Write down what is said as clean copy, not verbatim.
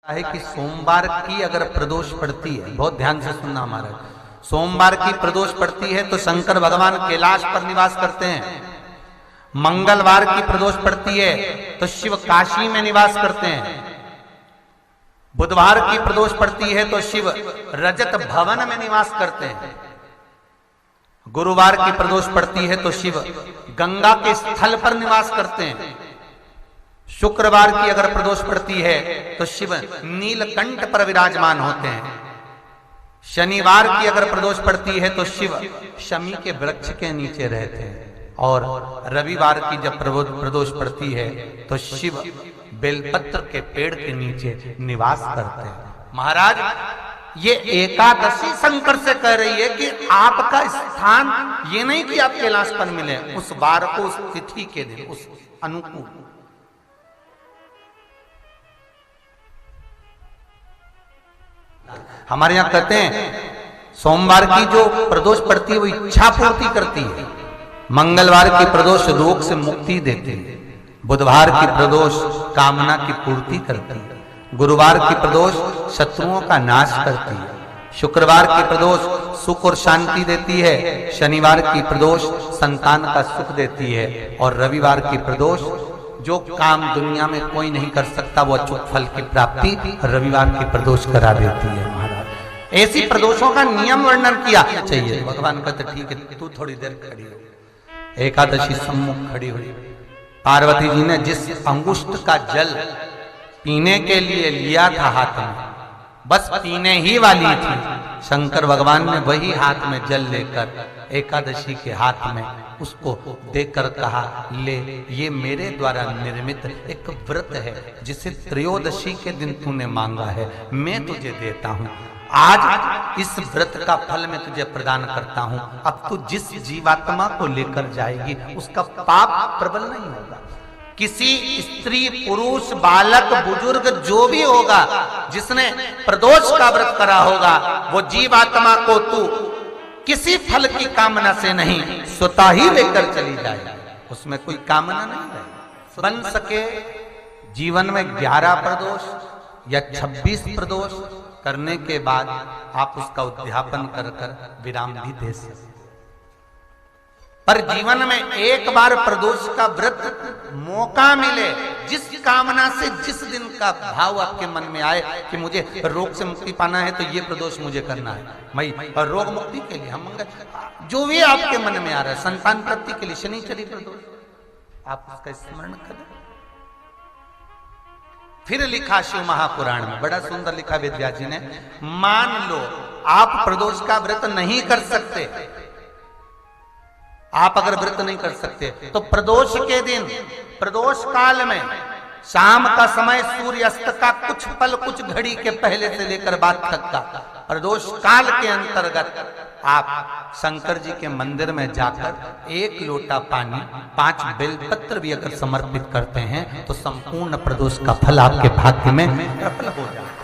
है कि सोमवार की अगर प्रदोष पड़ती है, बहुत ध्यान से सुनना हमारा, सोमवार की प्रदोष पड़ती है तो शंकर भगवान कैलाश पर निवास करते हैं। मंगलवार की प्रदोष पड़ती है तो शिव काशी में निवास करते हैं। बुधवार की प्रदोष पड़ती है तो शिव रजत भवन में निवास करते हैं। गुरुवार की प्रदोष पड़ती है तो शिव गंगा के स्थल पर निवास करते हैं। शुक्रवार की अगर प्रदोष पड़ती है तो शिव नीलकंठ पर विराजमान होते हैं। शनिवार की अगर प्रदोष पड़ती है तो शिव शमी के वृक्ष के नीचे रहते हैं। और रविवार की जब प्रदोष पड़ती है तो शिव बेलपत्र के पेड़ के नीचे निवास करते हैं। महाराज, ये एकादशी शंकर से कह रही है कि आपका स्थान ये नहीं कि आप कैलाश पर मिले, उस वार को, उस तिथि के दिन, उस अनुकूल। हमारे यहां कहते हैं सोमवार की जो प्रदोष पड़ती है वो इच्छा पूर्ति करती है। मंगलवार की प्रदोष रोग से मुक्ति देती है। बुधवार की प्रदोष कामना की पूर्ति करती है। गुरुवार की प्रदोष शत्रुओं का नाश करती है। शुक्रवार की प्रदोष सुख और शांति देती है। शनिवार की प्रदोष संतान का सुख देती है। और रविवार की प्रदोष जो काम दुनिया में कोई नहीं कर सकता वो अचूक फल की प्राप्ति रविवार की प्रदोष करा देती है। महाराज, ऐसी प्रदोषों का नियम वर्णन किया चाहिए। भगवान कहते ठीक है, तू थोड़ी देर खड़ी हो। एकादशी सम्मुख खड़ी हुई। पार्वती जी ने जिस अंगुष्ठ का जल पीने के लिए लिया था हाथ में, बस पीने ही वाली थी, शंकर भगवान ने वही हाथ में जल लेकर एकादशी के हाथ में उसको देकर कहा, ले, ये मेरे द्वारा निर्मित एक व्रत है जिसे त्रयोदशी के दिन तूने मांगा है, मैं तुझे देता हूं। आज इस व्रत का फल मैं तुझे प्रदान करता हूं। अब तू जिस जीवात्मा को लेकर जाएगी उसका पाप प्रबल नहीं होगा। किसी स्त्री, पुरुष, बालक, बुजुर्ग जो भी होगा जिसने प्रदोष का व्रत करा होगा, वो जीवात्मा को तू किसी फल की कामना से नहीं, स्वतः ही लेकर चली जाए। उसमें कोई कामना नहीं है। बन सके जीवन में 11 प्रदोष या 26 प्रदोष करने के बाद आप उसका उद्यापन कर विराम भी दे सकते। पर जीवन में एक बार प्रदोष का व्रत मौका मिले, जिस कामना से, जिस दिन का भाव आपके मन में आए कि मुझे रोग से मुक्ति पाना है तो ये प्रदोष मुझे करना है, मैं और रोग मुक्ति के लिए, हम जो भी आपके मन में आ रहा है, संतान प्राप्ति के लिए शनिचरी प्रदोष, आप उसका स्मरण करें। फिर लिखा शिव महापुराण में, बड़ा सुंदर लिखा वेदव्यास जी ने, मान लो आप प्रदोष का व्रत नहीं कर सकते, आप अगर व्रत नहीं कर सकते तो प्रदोष के दिन, प्रदोष काल में शाम का समय, सूर्यास्त का कुछ पल, कुछ घड़ी के पहले से लेकर बाद तक का प्रदोष काल के अंतर्गत आप शंकर जी के मंदिर में जाकर 1 लोटा पानी, 5 बेलपत्र भी अगर समर्पित करते हैं तो संपूर्ण प्रदोष का फल आपके भाग्य में प्रबल हो जाए।